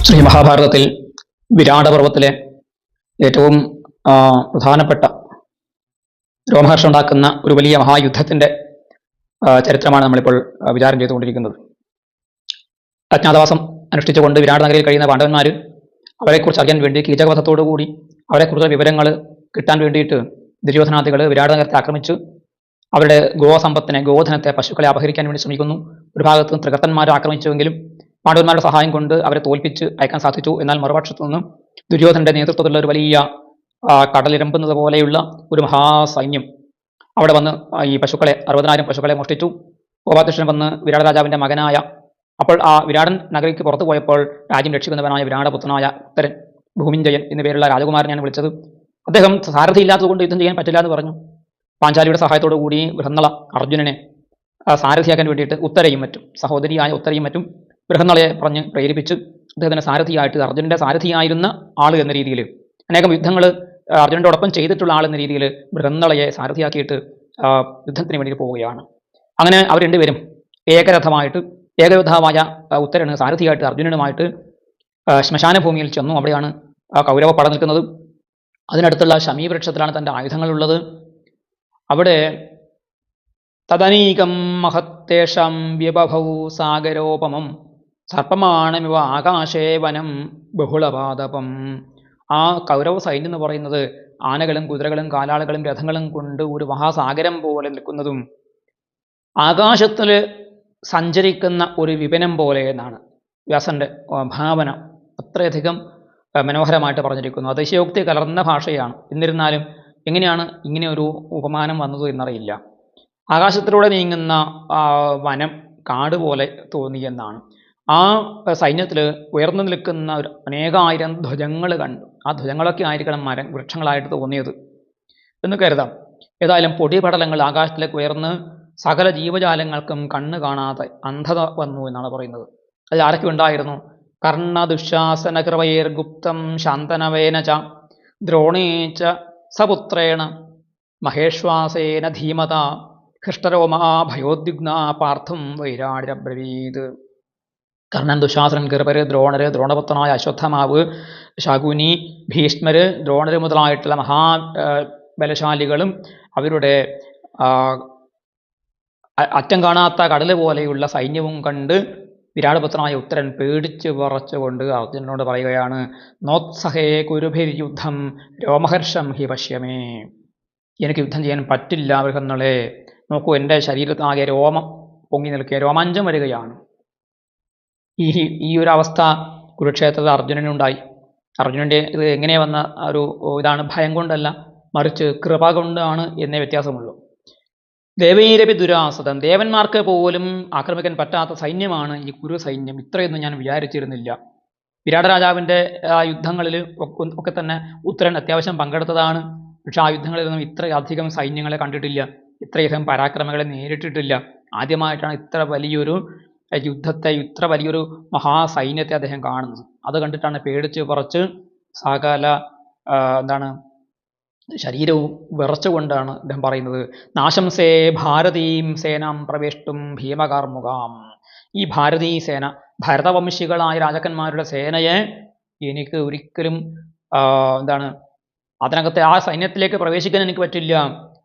ശ്രീ മഹാഭാരതത്തിൽ വിരാടപർവത്തിലെ ഏറ്റവും പ്രധാനപ്പെട്ട രോമഹർഷം ഉണ്ടാക്കുന്ന ഒരു വലിയ മഹായുദ്ധത്തിന്റെ ചരിത്രമാണ് നമ്മളിപ്പോൾ വിചാരം ചെയ്തുകൊണ്ടിരിക്കുന്നത്. അജ്ഞാതവാസം അനുഷ്ഠിച്ചുകൊണ്ട് വിരാട് നഗരിയിൽ കഴിയുന്ന പാണ്ഡവന്മാർ അവരെക്കുറിച്ച് അറിയാൻ വേണ്ടി കീചകവധത്തോടുകൂടി അവരെക്കുറിച്ചുള്ള വിവരങ്ങൾ കിട്ടാൻ വേണ്ടിയിട്ട് ദുര്യോധനാദികൾ വിരാട് നഗരത്തെ ആക്രമിച്ച് അവരുടെ ഗോസമ്പത്തിനെ, ഗോധനത്തെ, പശുക്കളെ അപഹരിക്കാൻ വേണ്ടി ശ്രമിക്കുന്നു. ഒരു ഭാഗത്ത് തൃകർത്തന്മാരെ ആക്രമിച്ചുവെങ്കിലും പാണ്ഡവന്മാരുടെ സഹായം കൊണ്ട് അവരെ തോൽപ്പിച്ച് അയക്കാൻ സാധിച്ചു. എന്നാൽ മറുപക്ഷത്തു നിന്ന് ദുര്യോധനന്റെ നേതൃത്വത്തിലുള്ള ഒരു വലിയ കടലിരമ്പുന്നത് പോലെയുള്ള ഒരു മഹാസൈന്യം അവിടെ വന്ന് ഈ പശുക്കളെ 60,000 പശുക്കളെ മോഷ്ടിച്ചു. ഗോപാലകൃഷ്ണൻ വന്ന് വിരാട രാജാവിന്റെ മകനായ, അപ്പോൾ ആ വിരാടൻ നഗരിക്ക് പുറത്തു പോയപ്പോൾ രാജ്യം രക്ഷിക്കുന്നവനായ വിരാടപുത്രനായ ഉത്തരൻ, ഭൂമിഞ്ജയൻ എന്നു പേരുള്ള രാജകുമാരനെയാണ് വിളിച്ചത്. അദ്ദേഹം സാരഥി ഇല്ലാത്തതുകൊണ്ട് യുദ്ധം ചെയ്യാൻ പറ്റില്ല എന്ന് പറഞ്ഞു. പാഞ്ചാലിയുടെ സഹായത്തോടു കൂടി ബൃഹന്നള അർജുനനെ സാരഥിയാക്കാൻ വേണ്ടിയിട്ട് ഉത്തരയും മറ്റും, സഹോദരിയായ ഉത്തരയും മറ്റും ബൃഹന്നളയെ പറഞ്ഞ് പ്രേരിപ്പിച്ച് അദ്ദേഹത്തിന് സാരഥിയായിട്ട്, അർജുനന്റെ സാരഥിയായിരുന്ന ആൾ എന്ന രീതിയിൽ, അനേകം യുദ്ധങ്ങൾ അർജുനോടൊപ്പം ചെയ്തിട്ടുള്ള ആൾ എന്ന രീതിയിൽ ബൃഹന്നളയെ സാരഥിയാക്കിയിട്ട് യുദ്ധത്തിന് വേണ്ടി പോവുകയാണ്. അങ്ങനെ അവർ രണ്ടുപേരും ഏകരഥമായിട്ട്, ഏകയോദ്ധാവായ ഉത്തരന് സാരഥിയായിട്ട് അർജുനനുമായിട്ട് ശ്മശാന ഭൂമിയിൽ ചെന്നു. അവിടെയാണ് കൗരവ പട നിൽക്കുന്നത്. അതിനടുത്തുള്ള ശമീവൃക്ഷത്തിലാണ് തൻ്റെ ആയുധങ്ങളുള്ളത്. അവിടെ തദനീകം മഹത്തേഷം വ്യബഭൗ സാഗരോപമം സർപ്പമാണമിവ ആകാശേ വനം ബഹുളപാദപം. ആ കൗരവ സൈന്യം എന്ന് പറയുന്നത് ആനകളും കുതിരകളും കാലാളുകളും രഥങ്ങളും കൊണ്ട് ഒരു മഹാസാഗരം പോലെ നിൽക്കുന്നതും ആകാശത്തിൽ സഞ്ചരിക്കുന്ന ഒരു വിപനം പോലെ എന്നാണ് വ്യാസന്റെ ഭാവന. അത്രയധികം മനോഹരമായിട്ട് പറഞ്ഞിരിക്കുന്നു. അതിശയോക്തി കലർന്ന ഭാഷയാണ്. എന്നിരുന്നാലും എങ്ങനെയാണ് ഇങ്ങനെ ഒരു ഉപമാനം വന്നത് എന്നറിയില്ല. ആകാശത്തിലൂടെ നീങ്ങുന്ന വനം, കാട് പോലെ തോന്നിയെന്നാണ്. ആ സൈന്യത്തിൽ ഉയർന്നു നിൽക്കുന്ന ഒരു അനേകായിരം ധ്വജങ്ങൾ കണ്ടു. ആ ധ്വജങ്ങളൊക്കെ ആയിരിക്കണം വൃക്ഷങ്ങളായിട്ട് തോന്നിയത് എന്ന് കരുതാം. ഏതായാലും പൊടിപടലങ്ങൾ ആകാശത്തിലേക്ക് ഉയർന്ന് സകല ജീവജാലങ്ങൾക്കും കണ്ണ് കാണാതെ അന്ധത വന്നു എന്നാണ് പറയുന്നത്. അത് ആരൊക്കെ ഉണ്ടായിരുന്നു? കർണ ദുശാസന കൃപയേർ ഗുപ്തം ശാന്തനവേന ച ദ്രോണേച്ച സപുത്രേണ മഹേശ്വാസേന ധീമത ഹൃഷ്ടരോമാ ഭയോദ്വിഗ്ന പാർത്ഥം വൈരാടിരബ്രവീത്. കർണൻ, ദുശാസനൻ, കൃപര്, ദ്രോണര്, ദ്രോണപുത്രനായ അശ്വത്ഥമാവ്, ശകുനി, ഭീഷ്മര്, ദ്രോണര് മുതലായിട്ടുള്ള മഹാബലശാലികളും അവരുടെ അറ്റം കാണാത്ത കടല് പോലെയുള്ള സൈന്യവും കണ്ട് വിരാടപുത്രനായ ഉത്തരൻ പേടിച്ച് വിറച്ചുകൊണ്ട് അർജുനനോട് പറയുകയാണ്, നോത്സഹേ കുരുഭിര്യുദ്ധം രോമഹർഷം ഹി പശ്യമേ. എനിക്ക് യുദ്ധം ചെയ്യാൻ പറ്റില്ല ബൃഹന്നളെ. നോക്കൂ, എൻ്റെ ശരീരത്തിനാകെ രോമം പൊങ്ങി നിൽക്കുക, രോമാഞ്ചം വരികയാണ്. ഈ ഒരു അവസ്ഥ കുരുക്ഷേത്രത്തിൽ അർജുനനുണ്ടായി. അർജുനൻ്റെ ഇത് എങ്ങനെ വന്ന ഒരു ഇതാണ്? ഭയം കൊണ്ടല്ല, മറിച്ച് കൃപ കൊണ്ടാണ് എന്നേ വ്യത്യാസമുള്ളൂ. ദേവൈരപി ദുരാസതം, ദേവന്മാർക്ക് പോലും ആക്രമിക്കാൻ പറ്റാത്ത സൈന്യമാണ് ഈ കുരു സൈന്യം. ഇത്രയൊന്നും ഞാൻ വിചാരിച്ചിരുന്നില്ല. വിരാടരാജാവിൻ്റെ യുദ്ധങ്ങളിൽ ഒക്കെ തന്നെ ഉത്തരൻ അത്യാവശ്യം പങ്കെടുത്തതാണ്. പക്ഷെ ആ യുദ്ധങ്ങളിലൊന്നും ഇത്രയധികം സൈന്യങ്ങളെ കണ്ടിട്ടില്ല, ഇത്രയധികം പരാക്രമങ്ങളെ നേരിട്ടിട്ടില്ല. ആദ്യമായിട്ടാണ് ഇത്ര വലിയൊരു യുദ്ധത്തെ, ഇത്ര വലിയൊരു മഹാസൈന്യത്തെ അദ്ദേഹം കാണുന്നത്. അത് കണ്ടിട്ടാണ് പേടിച്ച് പറച്ച് സകല ശരീരവും വിറച്ചുകൊണ്ടാണ് അദ്ദേഹം പറയുന്നത്, നാശംസേ ഭാരതീം സേനാം പ്രവേഷ്ടും ഭീമകാർമുകാം. ഈ ഭാരതീ സേന, ഭരതവംശികളായ രാജാക്കന്മാരുടെ സേനയെ എനിക്ക് ഒരിക്കലും അതിനകത്തെ ആ സൈന്യത്തിലേക്ക് പ്രവേശിക്കാൻ എനിക്ക് പറ്റില്ല.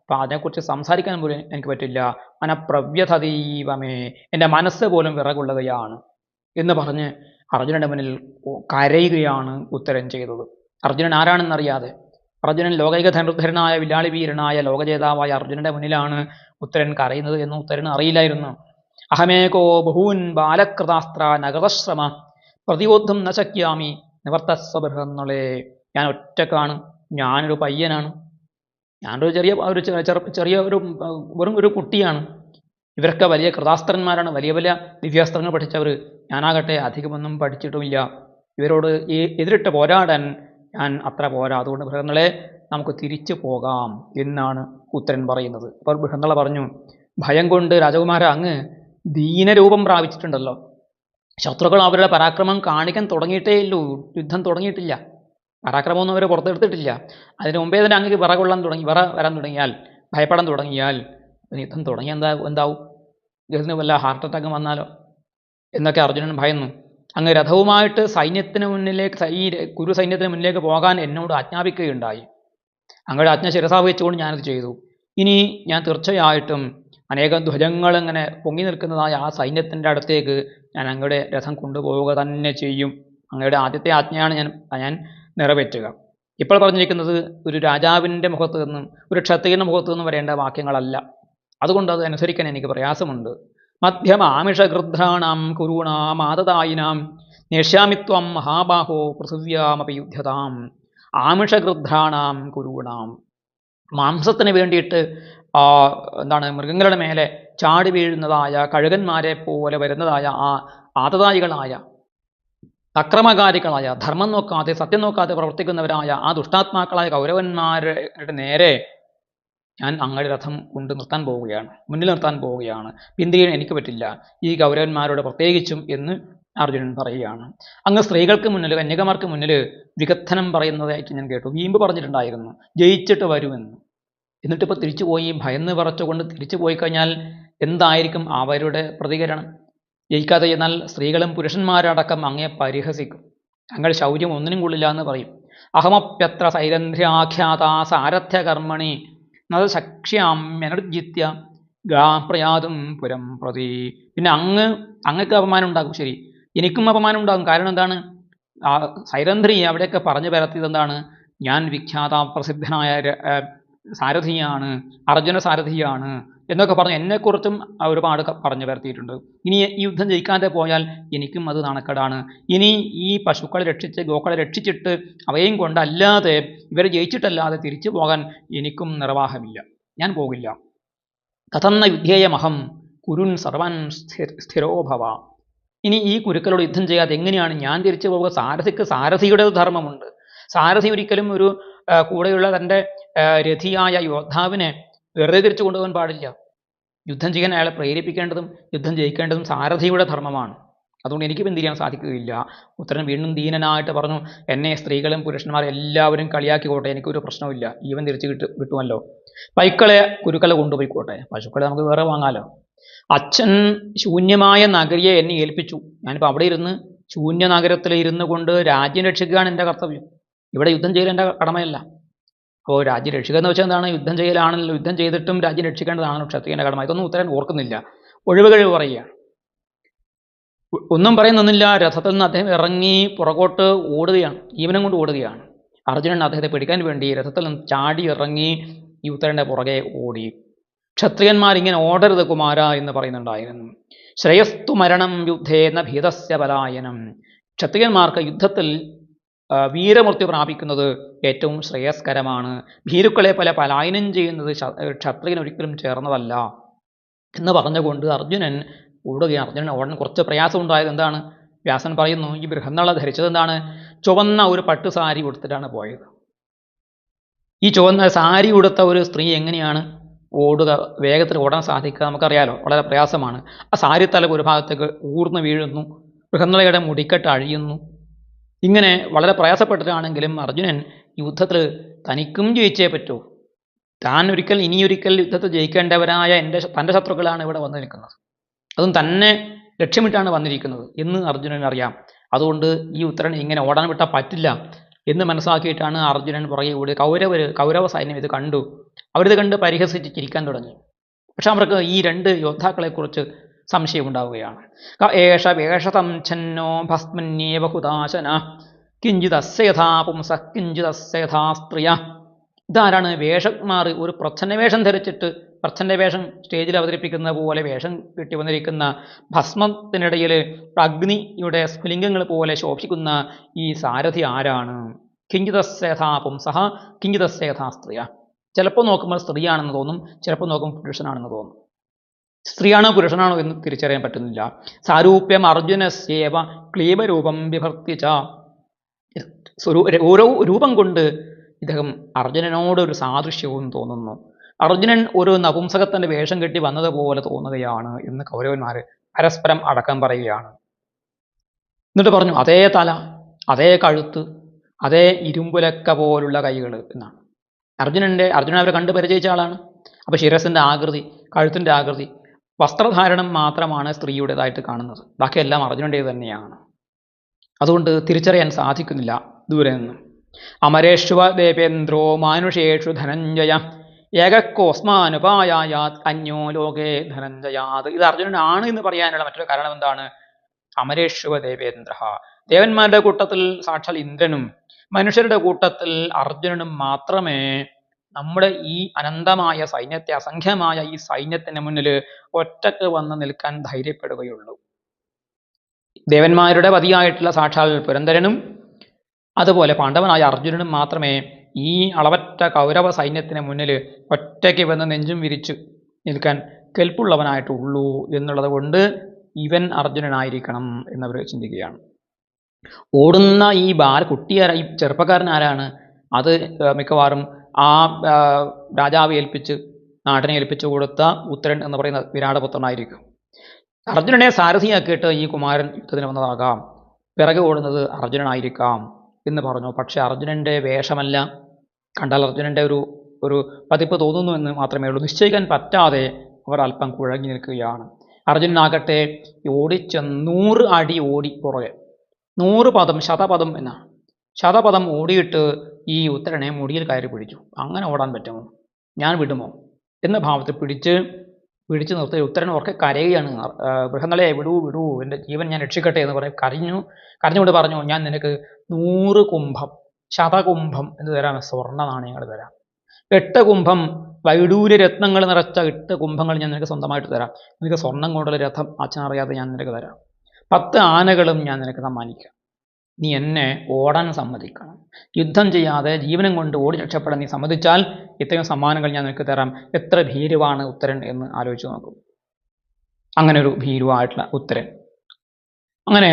അപ്പം അതിനെക്കുറിച്ച് സംസാരിക്കാൻ പോലും എനിക്ക് പറ്റില്ല. മനഃപ്രവ്യഥതീവമേ, എൻ്റെ മനസ്സ് പോലും വിറകൊള്ളുകയാണ് എന്ന് പറഞ്ഞ് അർജുനന്റെ മുന്നിൽ കരയുകയാണ് ഉത്തരൻ ചെയ്തത്. അർജുനൻ ആരാണെന്നറിയാതെ, അർജുനൻ ലോകൈക ധനുർധരനായ വില്ലാളി വീരനായ ലോകജേതാവായ അർജുനന്റെ മുന്നിലാണ് ഉത്തരൻ കരയുന്നത് എന്ന് ഉത്തരന് അറിയില്ലായിരുന്നു. അഹമേകോ ബഹൂൻ ബാലകൃതാസ്ത്ര നഗതശ്രമ പ്രതിബോദ്ധം ന ശക്യാമി നിവർത്തസ്വ ബൃഹന്നളേ. ഞാൻ ഒറ്റക്കാണ്, ഞാനൊരു പയ്യനാണ്, ഞാനൊരു ചെറിയ വെറും ഒരു കുട്ടിയാണ്. ഇവരൊക്കെ വലിയ കൃതാസ്ത്രന്മാരാണ്, വലിയ വലിയ ദിവ്യാസ്ത്രങ്ങൾ പഠിച്ചവർ. ഞാനാകട്ടെ അധികമൊന്നും പഠിച്ചിട്ടുമില്ല. ഇവരോട് എതിരിട്ട് പോരാടാൻ ഞാൻ അത്ര പോരാ. അതുകൊണ്ട് ബൃഹന്നളെ, നമുക്ക് തിരിച്ചു പോകാം എന്നാണ് ഉത്തരൻ പറയുന്നത്. അപ്പോൾ ബൃഹന്നള പറഞ്ഞു, ഭയം കൊണ്ട് രാജകുമാര അങ്ങ് ദീനരൂപം പ്രാപിച്ചിട്ടുണ്ടല്ലോ. ശത്രുക്കൾ അവരുടെ പരാക്രമം കാണിക്കാൻ തുടങ്ങിയിട്ടേ ഉള്ളൂ, യുദ്ധം തുടങ്ങിയിട്ടില്ല, പരാക്രമമൊന്നും അവർ പുറത്തെടുത്തിട്ടില്ല. അതിന് മുമ്പേ തന്നെ അങ്ങ് വിറ വരാൻ തുടങ്ങിയാൽ, ഭയപ്പെടാൻ തുടങ്ങിയാൽ യുദ്ധം തുടങ്ങി എന്താവും? ഇദ്ദേഹത്തിന് വല്ല ഹാർട്ട് അറ്റാക്ക് വന്നാലോ എന്നൊക്കെ അർജുനൻ ഭയന്നു. അങ്ങ് രഥവുമായിട്ട് സൈന്യത്തിന് മുന്നിലേക്ക് ഈ കുരു സൈന്യത്തിന് മുന്നിലേക്ക് പോകാൻ എന്നോട് ആജ്ഞാപിക്കുകയുണ്ടായി. അങ്ങയുടെ ആജ്ഞ ശിരസാവഹിച്ചുകൊണ്ട് ഞാനത് ചെയ്തു. ഇനി ഞാൻ തീർച്ചയായിട്ടും അനേകം ധ്വജങ്ങൾ ഇങ്ങനെ പൊങ്ങി നിൽക്കുന്നതായ ആ സൈന്യത്തിൻ്റെ അടുത്തേക്ക് ഞാൻ അങ്ങയുടെ രഥം കൊണ്ടുപോവുക തന്നെ ചെയ്യും. അങ്ങയുടെ ആദ്യത്തെ ആജ്ഞയാണ് ഞാൻ നിറവേറ്റുക. ഇപ്പോൾ പറഞ്ഞിരിക്കുന്നത് ഒരു രാജാവിൻ്റെ മുഖത്ത് നിന്നും ഒരു ക്ഷത്രിയൻ്റെ മുഖത്ത് നിന്നും വരേണ്ട വാക്യങ്ങളല്ല. അതുകൊണ്ട് അത് അനുസരിക്കാൻ എനിക്ക് പ്രയാസമുണ്ട്. മധ്യമാമിഷഗൃധ്രാണാം കുരൂണാം ആതതായിനാം നേഷ്യാമിത്വം മഹാബാഹോ പൃഥിവ്യാമപി യുധ്യതാം. ആമിഷഗൃധ്രാണാം കുരൂണാം, മാംസത്തിന് വേണ്ടിയിട്ട് മൃഗങ്ങളുടെ മേലെ ചാടി വീഴുന്നതായ കഴുകന്മാരെ പോലെ വരുന്നതായ ആ ആതതായികളായ അക്രമകാരികളായ ധർമ്മം നോക്കാതെ സത്യം നോക്കാതെ പ്രവർത്തിക്കുന്നവരായ ആ ദുഷ്ടാത്മാക്കളായ കൗരവന്മാരുടെ നേരെ ഞാൻ അങ്ങയുടെ രഥം കൊണ്ട് മുന്നിൽ നിർത്താൻ പോവുകയാണ്. പിന്തിരിയാൻ എനിക്ക് പറ്റില്ല, ഈ കൗരവന്മാരോട് പ്രത്യേകിച്ചും എന്ന് അർജുനൻ പറയുകയാണ്. അങ്ങ് സ്ത്രീകൾക്ക് മുന്നിൽ, കന്യകമാർക്ക് മുന്നിൽ വികഥനം പറയുന്നതായിട്ട് ഞാൻ കേട്ടു. വീമ്പ് പറഞ്ഞിട്ടുണ്ടായിരുന്നു, ജയിച്ചിട്ട് വരുമെന്ന്. എന്നിട്ടിപ്പോൾ തിരിച്ചു പോയി ഭയന്ന് പറച്ചുകൊണ്ട് തിരിച്ചു പോയി കഴിഞ്ഞാൽ എന്തായിരിക്കും അവരുടെ പ്രതികരണം? ജയിക്കാതെ ചെന്നാൽ സ്ത്രീകളും പുരുഷന്മാരടക്കം അങ്ങയെ പരിഹസിക്കും. തങ്ങൾ ശൗര്യം ഒന്നിനും കൊള്ളില്ല എന്ന് പറയും. അഹമപ്യത്ര സൈരന്ധ്രാഖ്യാത സാരഥ്യ കർമ്മണി നത് ശക്ഷ്യാമ്യനർജിത്യ ഗാപ്രയാതും പുരം പ്രതി. പിന്നെ അങ്ങക്ക് അപമാനം ഉണ്ടാകും, ശരി, എനിക്കും അപമാനം ഉണ്ടാകും. കാരണം എന്താണ്? സൈരന്ധ്രി അവിടെയൊക്കെ പറഞ്ഞു പരത്തിയത് എന്താണ്? ഞാൻ വിഖ്യാത പ്രസിദ്ധനായ സാരഥിയാണ്, അർജുന സാരഥിയാണ് എന്നൊക്കെ പറഞ്ഞ് എന്നെക്കുറിച്ചും ഒരുപാട് പറഞ്ഞു പരത്തിയിട്ടുണ്ട്. ഇനി ഈ യുദ്ധം ജയിക്കാതെ പോയാൽ എനിക്കും അത് നാണക്കേടാണ്. ഇനി ഈ പശുക്കളെ രക്ഷിച്ച് ഗോക്കളെ രക്ഷിച്ചിട്ട് അവയും കൊണ്ടല്ലാതെ ഇവരെ ജയിച്ചിട്ടല്ലാതെ തിരിച്ചു പോകാൻ എനിക്കും നിർവാഹമില്ല, ഞാൻ പോകില്ല. കഥന്ന യുദ്ധേയമഹം കുരുൻ സർവൻ സ്ഥിരോഭവ. ഇനി ഈ കുരുക്കളോട് യുദ്ധം ചെയ്യാതെ എങ്ങനെയാണ് ഞാൻ തിരിച്ചു പോവുക? സാരഥിക്ക് സാരഥിയുടെ ധർമ്മമുണ്ട്. സാരഥി ഒരിക്കലും ഒരു കൂടെയുള്ള തൻ്റെ രഥിയായ യോദ്ധാവിനെ വെറുതെ തിരിച്ചു കൊണ്ടുപോകാൻ പാടില്ല. യുദ്ധം ചെയ്യാൻ അയാളെ പ്രേരിപ്പിക്കേണ്ടതും യുദ്ധം ജയിക്കേണ്ടതും സാരഥിയുടെ ധർമ്മമാണ്. അതുകൊണ്ട് എനിക്ക് പിന്തിരിയാൻ സാധിക്കുകയില്ല. ഉത്തരൻ വീണ്ടും ദീനനായിട്ട് പറഞ്ഞു, എന്നെ സ്ത്രീകളും പുരുഷന്മാരും എല്ലാവരും കളിയാക്കിക്കോട്ടെ, എനിക്കൊരു പ്രശ്നമില്ല, ജീവൻ തിരിച്ചു കിട്ടുമല്ലോ. പൈക്കളെ കുരുക്കളെ കൊണ്ടുപോയിക്കോട്ടെ, പശുക്കളെ നമുക്ക് വേറെ വാങ്ങാലോ. അച്ഛൻ ശൂന്യമായ നഗരിയെ എന്നെ ഏൽപ്പിച്ചു. ഞാനിപ്പോൾ അവിടെ ഇരുന്ന് ശൂന്യ നഗരത്തിൽ ഇരുന്നു കൊണ്ട് രാജ്യം രക്ഷിക്കുകയാണ് എൻ്റെ കർത്തവ്യം. ഇവിടെ യുദ്ധം ചെയ്യൽ എൻ്റെ കടമയല്ല. അപ്പോൾ രാജ്യം രക്ഷിക്കുക എന്ന് വെച്ചാൽ എന്താണ്? യുദ്ധം ചെയ്യലാണല്ലോ. യുദ്ധം ചെയ്തിട്ടും രാജ്യം രക്ഷിക്കേണ്ടതാണല്ലോ ക്ഷത്രിയൻ്റെ കടമ. ഇതൊന്നും ഉത്തരൻ ഓർക്കുന്നില്ല, ഒഴിവുകഴിവ് പറയുകയാണ്. ഒന്നും പറയുന്നൊന്നുമില്ല. രഥത്തിൽ നിന്ന് അദ്ദേഹം ഇറങ്ങി പുറകോട്ട് ഓടുകയാണ്, ജീവനം കൊണ്ട് ഓടുകയാണ്. അർജുനൻ അദ്ദേഹത്തെ പിടിക്കാൻ വേണ്ടി രഥത്തിൽ നിന്ന് ചാടി ഇറങ്ങി ഈ ഉത്തരൻ്റെ പുറകെ ഓടി. ക്ഷത്രിയന്മാരിങ്ങനെ ഓടരുത് കുമാര എന്ന് പറയുന്നുണ്ടായിരുന്നു. ശ്രേയസ്തു മരണം യുദ്ധേന ഭീതസ്യ പലായനം. ക്ഷത്രിയന്മാർക്ക് യുദ്ധത്തിൽ വീരമൃത്യു പ്രാപിക്കുന്നത് ഏറ്റവും ശ്രേയസ്കരമാണ്. ഭീരുക്കളെ പലായനം ചെയ്യുന്നത് ക്ഷത്രിയൻ ഒരിക്കലും ചേർന്നതല്ല എന്ന് പറഞ്ഞുകൊണ്ട് അർജുനൻ ഓടുകയാണ്. അർജുനൻ ഓടാൻ കുറച്ച് പ്രയാസം ഉണ്ടായത് എന്താണ്? വ്യാസൻ പറയുന്നു, ഈ ബൃഹന്നള ധരിച്ചത് എന്താണ്? ചുവന്ന ഒരു പട്ടു സാരി ഉടുത്തിട്ടാണ് പോയത്. ഈ ചുവന്ന സാരി ഉടുത്ത ഒരു സ്ത്രീ എങ്ങനെയാണ് ഓടുക, വേഗത്തിൽ ഓടാൻ സാധിക്കുക? നമുക്കറിയാലോ, വളരെ പ്രയാസമാണ്. ആ സാരി തലക്ക് ഒരു ഭാഗത്തേക്ക് ഊർന്നു വീഴുന്നു, ബൃഹന്നളയുടെ മുടിക്കെട്ട് അഴിയുന്നു. ഇങ്ങനെ വളരെ പ്രയാസപ്പെട്ടിട്ടാണെങ്കിലും അർജുനൻ യുദ്ധത്തിൽ തനിക്കും ജയിച്ചേ പറ്റൂ. താൻ ഇനിയൊരിക്കൽ യുദ്ധത്തിൽ ജയിക്കേണ്ടവരായ തൻ്റെ ശത്രുക്കളാണ് ഇവിടെ വന്നു നിൽക്കുന്നത്, അതും തന്നെ ലക്ഷ്യമിട്ടാണ് വന്നിരിക്കുന്നത് എന്ന് അർജുനൻ അറിയാം. അതുകൊണ്ട് ഈ ഉത്തരൻ ഇങ്ങനെ ഓടാൻ വിട്ടാൽ പറ്റില്ല എന്ന് മനസ്സിലാക്കിയിട്ടാണ് അർജുനൻ പുറകെ കൂടി. കൗരവ സൈന്യം ഇത് കണ്ടു. അവരിത് കണ്ട് പരിഹസിച്ച് ചിരിക്കാൻ തുടങ്ങി. പക്ഷെ അവർക്ക് ഈ രണ്ട് യോദ്ധാക്കളെക്കുറിച്ച് സംശയം ഉണ്ടാവുകയാണ്. ഏഷ വേഷതം ഛന്നോ ഭസ്മന്യേവ ഹുതാശന കിഞ്ചിതസ്യഥാ പുംസ കിഞ്ചിതസ്യഥാ സ്ത്രീയ. ഇതാരാണ്? വേഷന്മാർ ഒരു പ്രച്ഛന്നവേഷം ധരിച്ചിട്ട്, പ്രച്ഛന്നവേഷം സ്റ്റേജിൽ അവതരിപ്പിക്കുന്ന പോലെ വേഷം കെട്ടി വന്നിരിക്കുന്ന, ഭസ്മത്തിനിടയിൽ അഗ്നിയുടെ സ്ഫുലിംഗങ്ങൾ പോലെ ശോഭിക്കുന്ന ഈ സാരഥി ആരാണ്? കിഞ്ചിതസ്യഥാ പുംസഃ കിഞ്ചിതസ്യഥാ സ്ത്രീയ. ചിലപ്പോൾ നോക്കുമ്പോൾ സ്ത്രീയാണെന്ന് തോന്നും, ചിലപ്പോൾ നോക്കുമ്പോൾ പുരുഷനാണെന്ന് തോന്നും. സ്ത്രീയാണോ പുരുഷനാണോ എന്ന് തിരിച്ചറിയാൻ പറ്റുന്നില്ല. സാരൂപ്യം അർജുനസ്യേവ ക്ലീബരൂപം വിഭർത്തിച്ച. ഓരോ രൂപം കൊണ്ട് ഇദ്ദേഹം അർജുനനോട് ഒരു സാദൃശ്യവും തോന്നുന്നു. അർജുനൻ ഒരു നപുംസകത്തിൻ്റെ വേഷം കെട്ടി വന്നതുപോലെ തോന്നുകയാണ് എന്ന് കൗരവന്മാർ പരസ്പരം അടക്കം പറയുകയാണ്. എന്നിട്ട് പറഞ്ഞു, അതേ തല, അതേ കഴുത്ത്, അതേ ഇരുമ്പുലക്ക പോലുള്ള കൈകൾ എന്നാണ്. അർജുനൻ അവരെ കണ്ട് പരിചയിച്ച ആളാണ്. അപ്പോൾ ശിരസിൻ്റെ ആകൃതി, കഴുത്തിൻ്റെ ആകൃതി, വസ്ത്രധാരണം മാത്രമാണ് സ്ത്രീയുടേതായിട്ട് കാണുന്നത്, ബാക്കിയെല്ലാം അർജുനൻ്റേത് തന്നെയാണ്. അതുകൊണ്ട് തിരിച്ചറിയാൻ സാധിക്കുന്നില്ല ദൂരെ നിന്നും. അമരേഷ്വ ദേവേന്ദ്രോ മാനുഷേഷു ധനഞ്ജയ ഏകക്കോസ്മാനുപായാത് അന്യോ ലോകേ ധനഞ്ജയാത്. ഇത് അർജുനനാണ് എന്ന് പറയാനുള്ള മറ്റൊരു കാരണം എന്താണ്? അമരേഷ്വ ദേവേന്ദ്ര, ദേവന്മാരുടെ കൂട്ടത്തിൽ സാക്ഷാൽ ഇന്ദ്രനും മനുഷ്യരുടെ കൂട്ടത്തിൽ അർജുനനും മാത്രമേ നമ്മുടെ ഈ അനന്തമായ സൈന്യത്തെ, അസംഖ്യമായ ഈ സൈന്യത്തിന് മുന്നിൽ ഒറ്റക്ക് വന്ന് നിൽക്കാൻ ധൈര്യപ്പെടുകയുള്ളൂ. ദേവന്മാരുടെ പതിയായിട്ടുള്ള സാക്ഷാൽ പുരന്ദരനും അതുപോലെ പാണ്ഡവനായ അർജുനനും മാത്രമേ ഈ അളവറ്റ കൗരവ സൈന്യത്തിന് മുന്നിൽ ഒറ്റയ്ക്ക് വന്ന് നെഞ്ചും വിരിച്ച് നിൽക്കാൻ കെൽപ്പുള്ളവനായിട്ടുള്ളൂ എന്നുള്ളത് കൊണ്ട് ഇവൻ അർജുനനായിരിക്കണം എന്നവർ ചിന്തിക്കുകയാണ്. ഓടുന്ന ഈ ഈ ചെറുപ്പക്കാരൻ ആരാണ്? അത് മിക്കവാറും ആ രാജാവ് നാട്ടിനെ ഏൽപ്പിച്ചു കൊടുത്ത ഉത്തരൻ എന്ന് പറയുന്ന വിരാടപുത്രനായിരിക്കും. അർജുനനെ സാരഥിയാക്കിയിട്ട് ഈ കുമാരൻ യുദ്ധത്തിന് വന്നതാകാം, പിറകെ ഓടുന്നത് അർജുനനായിരിക്കാം എന്ന് പറഞ്ഞു. പക്ഷെ അർജുനൻ്റെ വേഷമല്ല, കണ്ടാൽ അർജുനൻ്റെ ഒരു പതിപ്പ് തോന്നുന്നു എന്ന് മാത്രമേ ഉള്ളൂ. നിശ്ചയിക്കാൻ പറ്റാതെ അവർ അല്പം കുഴങ്ങി നിൽക്കുകയാണ്. അർജുനനാകട്ടെ ഓടിച്ച് 100 അടി ഓടി പുറകെ, 100 പദം, ശതപദം എന്നാണ്, ശതപദം ഓടിയിട്ട് ഈ ഉത്തരനെ മുടിയിൽ കയറി പിടിച്ചു. അങ്ങനെ ഓടാൻ പറ്റുമോ? ഞാൻ വിടുമോ എന്ന ഭാവത്തിൽ പിടിച്ച് നിർത്തി ഉത്തരൻ ഉറക്കെ കരയുകയാണ്. ബൃഹന്നളെ വിടൂ, എൻ്റെ ജീവൻ ഞാൻ രക്ഷിക്കട്ടെ എന്ന് പറഞ്ഞ് കരഞ്ഞുകൊണ്ട് പറഞ്ഞു, ഞാൻ നിനക്ക് 100 കുംഭം, ശതകുംഭം എന്ന് തരാം, സ്വർണ്ണ നാണയങ്ങൾ തരാം. 8 കുംഭം വൈഡൂര്യ രത്നങ്ങൾ നിറച്ച 8 കുംഭങ്ങൾ ഞാൻ നിനക്ക് സ്വന്തമായിട്ട് തരാം. നിനക്ക് സ്വർണം കൊണ്ടുള്ള രഥം അച്ഛനറിയാതെ ഞാൻ നിനക്ക് തരാം. 10 ആനകളും ഞാൻ നിനക്ക് സമ്മാനിക്കാം. നീ എന്നെ ഓടാൻ സമ്മതിക്കണം. യുദ്ധം ചെയ്യാതെ ജീവനം കൊണ്ട് ഓടി രക്ഷപ്പെടാൻ നീ സമ്മതിച്ചാൽ ഇത്രയും സമ്മാനങ്ങൾ ഞാൻ നിനക്ക് തരാം. എത്ര ഭീരുവാണ് ഉത്തരൻ എന്ന് ആലോചിച്ച് നോക്കും. അങ്ങനെ ഒരു ഭീരുവായിട്ടുള്ള ഉത്തരൻ. അങ്ങനെ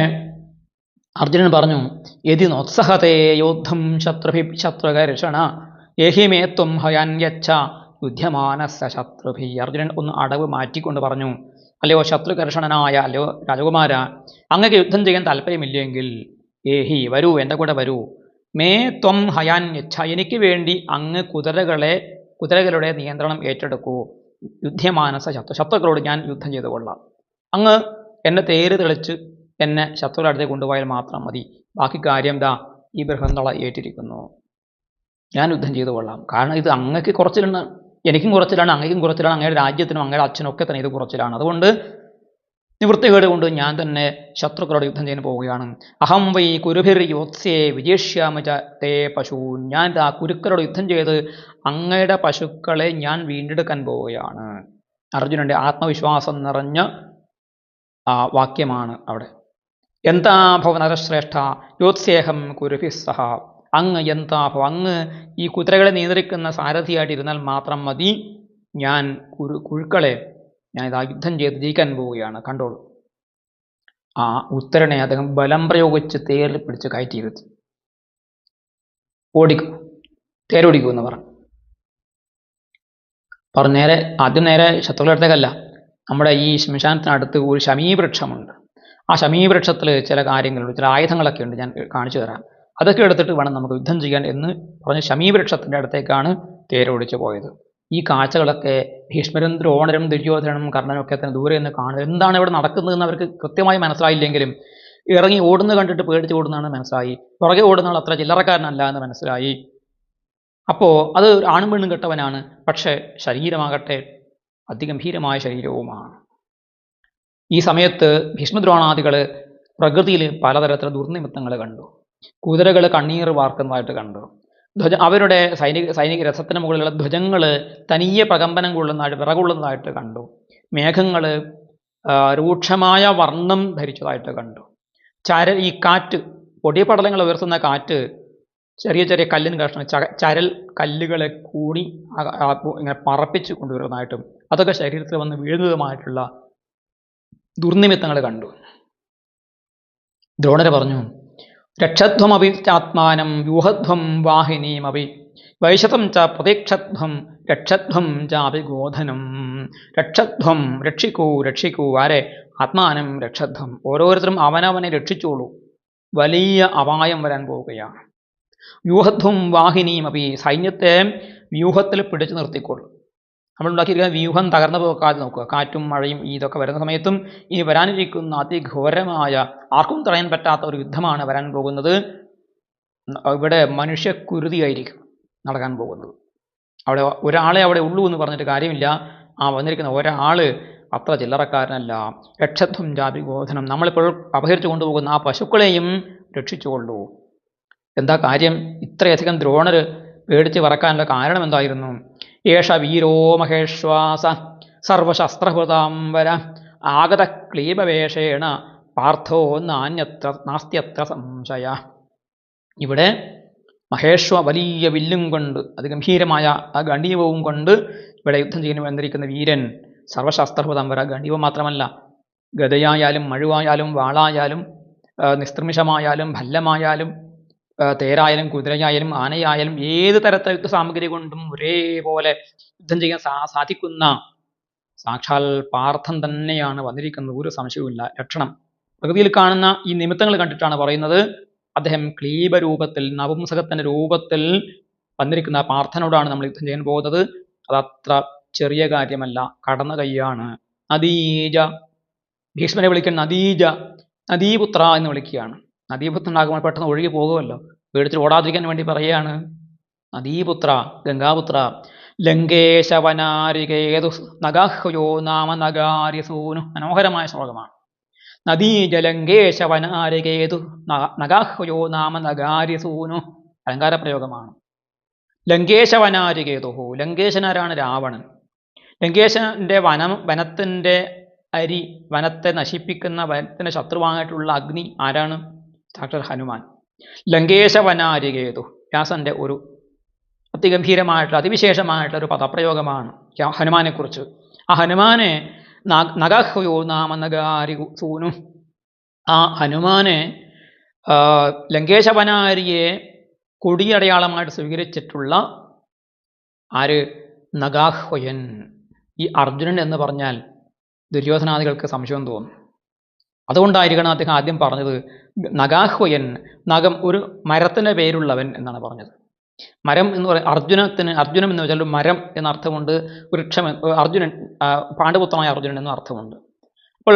അർജുനൻ പറഞ്ഞു, യതി നോത്സഹതേ യോദ്ധം ശത്രുകർഷണ ഏഹിമേ ത്വം ഹയാൻ യച്ഛ യുദ്ധ്യമാനസ്സ ശത്രുഭി. അർജുനൻ ഒന്ന് അടവ് മാറ്റിക്കൊണ്ട് പറഞ്ഞു, അല്ലയോ ശത്രുകർഷണനായ, അല്ലയോ രാജകുമാര, അങ്ങക്ക് യുദ്ധം ചെയ്യാൻ താല്പര്യമില്ലെങ്കിൽ ഏഹി വരൂ, എൻ്റെ കൂടെ വരൂ. മേ ത്വം ഹയാൻ യച്ഛ, എനിക്ക് വേണ്ടി അങ്ങ് കുതിരകളുടെ നിയന്ത്രണം ഏറ്റെടുക്കൂ. യുദ്ധ്യമാനസ ശത്രുക്കളോട് ഞാൻ യുദ്ധം ചെയ്തു കൊള്ളാം. അങ്ങ് എന്നെ തേര് തെളിച്ച് എന്നെ ശത്രുക്കളുടെ അടുത്തേക്ക് കൊണ്ടുപോയാൽ മാത്രം മതി. ബാക്കി കാര്യം ഈ ബൃഹന്നള ഏറ്റിരിക്കുന്നു. ഞാൻ യുദ്ധം ചെയ്തു കൊള്ളാം. കാരണം ഇത് അങ്ങക്ക് കുറച്ചിലാണ്, എനിക്കും കുറച്ചിലാണ്, അങ്ങേക്കും കുറച്ചിലാണ്, അങ്ങയുടെ രാജ്യത്തിനും അങ്ങയുടെ അച്ഛനും ഒക്കെ തന്നെ ഇത് കുറച്ചിലാണ്. അതുകൊണ്ട് നിവൃത്തികേട് കൊണ്ട് ഞാൻ തന്നെ ശത്രുക്കളോട് യുദ്ധം ചെയ്യാൻ പോവുകയാണ്. അഹം വൈ കുരുഭിർ യോത്സ്യേ വിജേഷ്യാമച തേ പശു. ഞാൻ കുരുക്കളോട് യുദ്ധം ചെയ്ത് അങ്ങയുടെ പശുക്കളെ ഞാൻ വീണ്ടെടുക്കാൻ പോവുകയാണ്. അർജുനന്റെ ആത്മവിശ്വാസം നിറഞ്ഞ വാക്യമാണ് അവിടെ. എന്താ ഭവനരശ്രേഷ്ഠ യോത്സ്യേഹം കുരുഭി സഹ. അങ്ങ് എന്താഭവ, അങ്ങ് ഈ കുതിരകളെ നിയന്ത്രിക്കുന്ന സാരഥിയായിട്ടിരുന്നാൽ മാത്രം മതി. ഞാൻ കുഴുക്കളെ ഇതാ യുദ്ധം ചെയ്ത് ജയിക്കാൻ പോവുകയാണ്, കണ്ടോളൂ. ആ ഉത്തരനെ അദ്ദേഹം ബലം പ്രയോഗിച്ച് തേരിൽ പിടിച്ച് കയറ്റിയിരുത്തി. തേരോടിക്കൂ എന്ന് പറഞ്ഞു. ആദ്യം നേരെ ശത്രുക്കളുടെ അടുത്തേക്കല്ല, നമ്മുടെ ഈ ശ്മശാനത്തിനടുത്ത് ഒരു ശമീവൃക്ഷമുണ്ട്. ആ ശമീവൃക്ഷത്തിൽ ചില കാര്യങ്ങളുണ്ട്, ചില ആയുധങ്ങളൊക്കെ ഉണ്ട്, ഞാൻ കാണിച്ചു തരാം. അതൊക്കെ എടുത്തിട്ട് വേണം നമുക്ക് യുദ്ധം ചെയ്യാൻ എന്ന് പറഞ്ഞ് ശമീവൃക്ഷത്തിൻ്റെ അടുത്തേക്കാണ് തേരോടിച്ച് പോയത്. ഈ കാഴ്ചകളൊക്കെ ഭീഷ്മരും ദ്രോണരും ദുര്യോധനും കർണനും ഒക്കെ തന്നെ ദൂരെ നിന്ന് കാണുന്നത്. എന്താണ് ഇവിടെ നടക്കുന്നതെന്ന് അവർക്ക് കൃത്യമായി മനസ്സിലായില്ലെങ്കിലും ഇറങ്ങി ഓടുന്നത് കണ്ടിട്ട് പേടിച്ച് ഓടുന്നതാണ് മനസ്സിലായി. പുറകെ ഓടുന്ന ആൾ അത്ര ചില്ലറക്കാരനല്ല എന്ന് മനസ്സിലായി. അപ്പോൾ അത് ആണും പെണ്ണും കെട്ടവനാണ്, പക്ഷേ ശരീരമാകട്ടെ അതിഗംഭീരമായ ശരീരവുമാണ്. ഈ സമയത്ത് ഭീഷ്മദ്രോണാദികൾ പ്രകൃതിയിൽ പലതരത്തിലുള്ള ദുർനിമിത്തങ്ങൾ കണ്ടു. കുതിരകൾ കണ്ണീർ വാർക്കുന്നതായിട്ട് കണ്ടു. അവരുടെ സൈനിക രഥത്തിന് മുകളിലുള്ള ധ്വജങ്ങൾ തനിയെ പ്രകമ്പനം കൊള്ളുന്നതായിട്ട്, വിറകൊള്ളുന്നതായിട്ട് കണ്ടു. മേഘങ്ങൾ രൂക്ഷമായ വർണ്ണം ധരിച്ചതായിട്ട് കണ്ടു. ഈ കാറ്റ്, പൊടിപടലങ്ങൾ ഉയർത്തുന്ന കാറ്റ് ചെറിയ ചെറിയ കല്ലിന് കഷ്ണം, ചരൽ കല്ലുകളെ കൂടി ഇങ്ങനെ പറപ്പിച്ച് കൊണ്ടുവരുന്നതായിട്ടും അതൊക്കെ ശരീരത്തിൽ വന്ന് വീഴുന്നതുമായിട്ടുള്ള ദുർനിമിത്തങ്ങൾ കണ്ടു. ദ്രോണര് പറഞ്ഞു, രക്ഷധ്വമപി ചാത്മാനം വ്യൂഹധ്വം വാഹിനീമപി വൈശതം ച പ്രതീക്ഷധ്വം രക്ഷധ്വം ചാഭിഗോധനം. രക്ഷധ്വം രക്ഷിക്കൂ. ആരെ? ആത്മാനം രക്ഷധ്വം. ഓരോരുത്തരും അവനവനെ രക്ഷിച്ചോളൂ, വലിയ അപായം വരാൻ പോവുകയാണ്. വ്യൂഹധ്വം വാഹിനീമപി, സൈന്യത്തെ വ്യൂഹത്തിൽ പിടിച്ചു നിർത്തിക്കോളൂ. നമ്മൾ ഉണ്ടാക്കിയിരിക്കുന്ന വ്യൂഹം തകർന്നു പോകാതെ നോക്കുക. കാറ്റും മഴയും ഇതൊക്കെ വരുന്ന സമയത്തും ഇനി വരാനിരിക്കുന്ന അതിഘോരമായ ആർക്കും തടയാൻ പറ്റാത്ത ഒരു യുദ്ധമാണ് വരാൻ പോകുന്നത്. ഇവിടെ മനുഷ്യക്കുരുതിയായിരിക്കും നടക്കാൻ പോകുന്നത്. അവിടെ ഒരാളെ അവിടെ ഉള്ളൂ എന്ന് പറഞ്ഞിട്ട് കാര്യമില്ല. ആ വന്നിരിക്കുന്ന ഒരാൾ അത്ര ചില്ലറക്കാരനല്ല. രക്ഷത്വം ജാതിബോധനം, നമ്മളിപ്പോൾ അപഹരിച്ചു കൊണ്ടുപോകുന്ന ആ പശുക്കളെയും രക്ഷിച്ചുകൊള്ളൂ. എന്താ കാര്യം? ഇത്രയധികം ദ്രോണർ പേടിച്ച് പറക്കാനുള്ള കാരണം എന്തായിരുന്നു? ഏഷ വീരോ മഹേശ്വാസ സർവശസ്ത്രഹൃതാംബര ആഗത ക്ലീബവേഷേണ പാർത്ഥോ നാസ്ത്യത്ര സംശയ. ഇവിടെ വലിയ വില്ലും കൊണ്ട് അതിഗംഭീരമായ ആ ഗണ്ഡീവവും കൊണ്ട് ഇവിടെ യുദ്ധം ചെയ്യാൻ വന്നിരിക്കുന്ന വീരൻ സർവശസ്ത്രഹൃതാംബര. ഗണ്ഡീവം മാത്രമല്ല, ഗദയായാലും മഴുവായാലും വാളായാലും നിസ്തൃമിഷമായാലും ഭല്ലമായാലും തേരായാലും കുതിരയായാലും ആനയായാലും ഏത് തരത്തിലെ യുദ്ധ സാമഗ്രി കൊണ്ടും ഒരേപോലെ യുദ്ധം ചെയ്യാൻ സാധിക്കുന്ന സാക്ഷാൽ പാർത്ഥൻ തന്നെയാണ് വന്നിരിക്കുന്നത്. ഒരു സംശയവുമില്ല. ലക്ഷണം പ്രകൃതിയിൽ കാണുന്ന ഈ നിമിത്തങ്ങൾ കണ്ടിട്ടാണ് പറയുന്നത്. അദ്ദേഹം ക്ലീബരൂപത്തിൽ, നപുംസകത്തിന്റെ രൂപത്തിൽ വന്നിരിക്കുന്ന പാർത്ഥനോടാണ് നമ്മൾ യുദ്ധം ചെയ്യാൻ പോകുന്നത്. അതത്ര ചെറിയ കാര്യമല്ല, കടന്ന കൈയാണ്. നദീജ, ഭീഷ്മനെ വിളിക്കുന്ന നദീജ, നദീപുത്ര എന്ന് വിളിക്കുകയാണ്. നദീപുത്രനാകുമ്പോൾ പെട്ടെന്ന് ഒഴുകി പോകുമല്ലോ, പേടിച്ചിട്ട് ഓടാതിരിക്കാൻ വേണ്ടി പറയുകയാണ്. നദീപുത്ര, ഗംഗാപുത്ര. ലങ്കേശവനാരികേതു നഗാഹ്യോ നാമ നഗാര്യസൂനു. മനോഹരമായ ശ്ലോകമാണ്. നദീജലങ്കേശവനാരികേതു നഗാഹ്യോ നാമ നഗാര്യസൂനു. അലങ്കാര പ്രയോഗമാണ്. ലങ്കേശവനാരികേതു. ലങ്കേശനാരാണ്? രാവണൻ. ലങ്കേശന്റെ വനത്തിന്റെ അരി, വനത്തെ നശിപ്പിക്കുന്ന, വനത്തിന്റെ ശത്രുവായിട്ടുള്ള അഗ്നി ആരാണ്? സാക്ഷാൽ ഹനുമാൻ. ലങ്കേശവനാരികേതു വ്യാസന്റെ ഒരു അതിഗംഭീരമായിട്ടുള്ള അതിവിശേഷമായിട്ടുള്ള ഒരു പദപ്രയോഗമാണ് ഹനുമാനെക്കുറിച്ച്. ആ ഹനുമാനെ നഗഹ്യോ നാമ നഗാരി സൂനു. ആ ഹനുമാനെ ലങ്കേശവനാരിയെ കൊടിയടയാളമായിട്ട് സ്വീകരിച്ചിട്ടുള്ള ആര്? നഗാഹ്വയൻ. ഈ അർജുനൻ എന്ന് പറഞ്ഞാൽ ദുര്യോധനാദികൾക്ക് സംശയം തോന്നും. അതുകൊണ്ടായിരിക്കണം അദ്ദേഹം ആദ്യം പറഞ്ഞത് നഗാഹ്വയൻ. നഗം ഒരു മരത്തിന്റെ പേരുള്ളവൻ എന്നാണ് പറഞ്ഞത്. മരം എന്ന് പറയുന്നത് അർജുനം എന്ന് വെച്ചാൽ മരം എന്ന അർത്ഥമുണ്ട്. വൃക്ഷം, അർജുനൻ പാണ്ഡുപുത്രനായ അർജുനൻ എന്ന അർത്ഥമുണ്ട്. അപ്പോൾ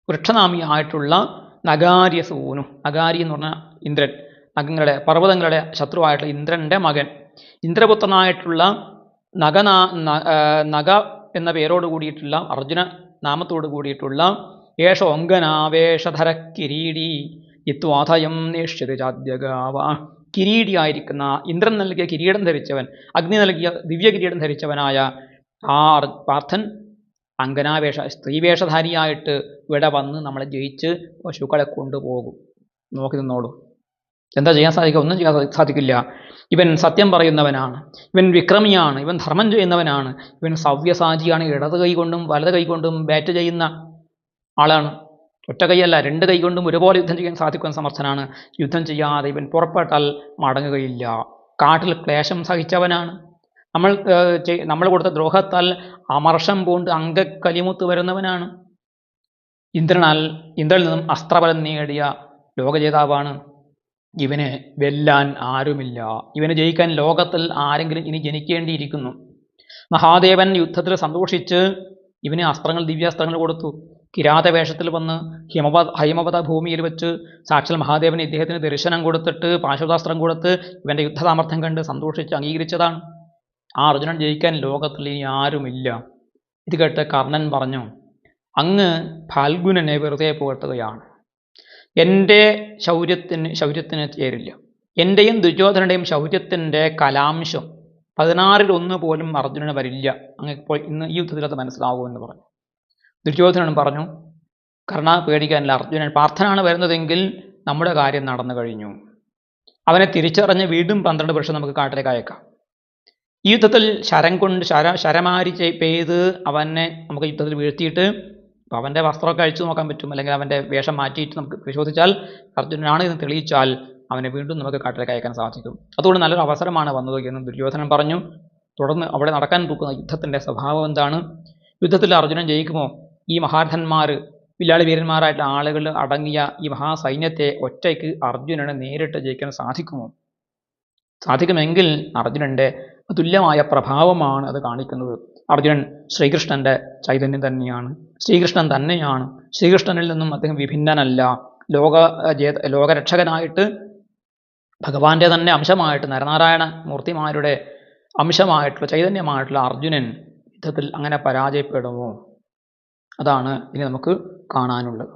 വൃക്ഷനാമിയായിട്ടുള്ള നഗാര്യസൂനു. നഗാരി എന്ന് പറഞ്ഞാൽ ഇന്ദ്രൻ, പർവ്വതങ്ങളുടെ ശത്രുവായിട്ടുള്ള ഇന്ദ്രന്റെ മകൻ. ഇന്ദ്രപുത്രനായിട്ടുള്ള നഗ എന്ന പേരോട് കൂടിയിട്ടുള്ള, അർജുന നാമത്തോട് കൂടിയിട്ടുള്ള ഏഷോങ്കനാവേഷധര കിരീടി യിത്വാധയം നേഷ്യതി ചാദ്യഗാവ. കിരീടിയായിരിക്കുന്ന, ഇന്ദ്രൻ നൽകിയ കിരീടം ധരിച്ചവൻ, അഗ്നി നൽകിയ ദിവ്യ കിരീടം ധരിച്ചവനായ ആ പാർത്ഥൻ സ്ത്രീവേഷധാരിയായിട്ട് ഇവിടെ വന്ന് നമ്മളെ ജയിച്ച് പശുക്കളെ കൊണ്ടുപോകും. നോക്കി നിന്നോളൂ. എന്താ ചെയ്യാൻ സാധിക്കുക? ഒന്നും ചെയ്യാൻ സാധിക്കില്ല. ഇവൻ സത്യം പറയുന്നവനാണ്, ഇവൻ വിക്രമിയാണ്, ഇവൻ ധർമ്മം ചെയ്യുന്നവനാണ്, ഇവൻ സവ്യസാചിയാണ്. ഇടത് കൈ കൊണ്ടും വലത് കൈ കൊണ്ടും ബാറ്റ് ചെയ്യുന്ന ആളാണ്. ഒറ്റ കൈയല്ല, രണ്ട് കൈ കൊണ്ടും ഒരുപോലെ യുദ്ധം ചെയ്യാൻ സാധിക്കുന്ന സമർത്ഥനാണ്. യുദ്ധം ചെയ്യാതെ ഇവൻ പുറപ്പെട്ടാൽ മടങ്ങുകയില്ല. കാട്ടിൽ ക്ലേശം സഹിച്ചവനാണ്. നമ്മൾ കൊടുത്ത ദ്രോഹത്താൽ അമർഷം പൂണ്ട് അംഗക്കലിമുത്ത് വരുന്നവനാണ്. ഇന്ദ്രനിൽ നിന്നും അസ്ത്രബലം നേടിയ ലോകജേതാവാണ്. ഇവനെ വെല്ലാൻ ആരുമില്ല. ഇവനെ ജയിക്കാൻ ലോകത്തിൽ ആരെങ്കിലും ഇനി ജനിക്കേണ്ടിയിരിക്കുന്നു. മഹാദേവൻ യുദ്ധത്തിൽ സന്തോഷിച്ച് ഇവന് ദിവ്യാസ്ത്രങ്ങൾ കൊടുത്തു. കിരാതവേഷത്തിൽ വന്ന് ഹൈമവത ഭൂമിയിൽ വെച്ച് സാക്ഷാൽ മഹാദേവൻ ഇദ്ദേഹത്തിന് ദർശനം കൊടുത്തിട്ട് പാശുതാസ്ത്രം കൊടുത്ത് ഇവന്റെ യുദ്ധസാമർത്ഥ്യം കണ്ട് സന്തോഷിച്ച് അംഗീകരിച്ചതാണ്. ആ അർജുനൻ ജയിക്കാൻ ലോകത്തിൽ ഇനി ആരുമില്ല. ഇത് കേട്ട് കർണൻ പറഞ്ഞു, അങ്ങ് ഫാൽഗുനനെ വെറുതെ പുകഴ്ത്തുകയാണ്. എൻ്റെ ശൗര്യത്തിന് ചേരില്ല. എൻ്റെയും ദുര്യോധനയുടെയും ശൗര്യത്തിൻ്റെ കലാംശം 16-1 പോലും അർജുനന് വരില്ല. അങ്ങ് ഇപ്പോൾ ഇന്ന് ഈ യുദ്ധത്തിൽ അത് മനസ്സിലാവുമെന്ന് പറഞ്ഞു. ദുര്യോധനൻ പറഞ്ഞു, കർണ പേടിക്കാനില്ല, അർജുനൻ പാർത്ഥനാണ് വരുന്നതെങ്കിൽ നമ്മുടെ കാര്യം നടന്നു കഴിഞ്ഞു. അവനെ തിരിച്ചറിഞ്ഞ് വീണ്ടും 12 വർഷം നമുക്ക് കാട്ടിലേക്ക് അയക്കാം. ഈ യുദ്ധത്തിൽ ശരമാരി പെയ്ത് അവനെ നമുക്ക് യുദ്ധത്തിൽ വീഴ്ത്തിയിട്ട് അവൻ്റെ വസ്ത്രമൊക്കെ അഴിച്ചു നോക്കാൻ പറ്റും, അല്ലെങ്കിൽ അവൻ്റെ വേഷം മാറ്റിയിട്ട് നമുക്ക് പരിശോധിച്ചാൽ അർജുനനാണ് എന്ന് തെളിയിച്ചാൽ അവനെ വീണ്ടും നമുക്ക് കാട്ടിലേക്ക് അയക്കാൻ സാധിക്കും. അതുകൊണ്ട് നല്ലൊരു അവസരമാണ് വന്നത് എന്ന് ദുര്യോധനൻ പറഞ്ഞു. തുടർന്ന് അവിടെ നടക്കാൻ പോകുന്ന യുദ്ധത്തിൻ്റെ സ്വഭാവം എന്താണ്? യുദ്ധത്തിൽ അർജുനൻ ജയിക്കുമോ? ഈ മഹാരഥന്മാർ, വില്ലാളി വീരന്മാരായിട്ടുള്ള ആളുകൾ അടങ്ങിയ ഈ മഹാസൈന്യത്തെ ഒറ്റയ്ക്ക് അർജുനന് നേരിട്ട് ജയിക്കാൻ സാധിക്കുമോ? സാധിക്കുമെങ്കിൽ അർജുനൻ്റെ അതുല്യമായ പ്രഭാവമാണ് അത് കാണിക്കുന്നത്. അർജുനൻ ശ്രീകൃഷ്ണൻ്റെ ചൈതന്യം തന്നെയാണ്, ശ്രീകൃഷ്ണൻ തന്നെയാണ്. ശ്രീകൃഷ്ണനിൽ നിന്നും അദ്ദേഹം വിഭിന്നനല്ല. ലോകരക്ഷകനായിട്ട് ഭഗവാന്റെ തന്നെ അംശമായിട്ട് നരനാരായണ മൂർത്തിമാരുടെ അംശമായിട്ടുള്ള ചൈതന്യമായിട്ടുള്ള അർജുനൻ യുദ്ധത്തിൽ അങ്ങനെ പരാജയപ്പെടുമോ? അതാണ് ഇനി നമുക്ക് കാണാനുള്ളത്.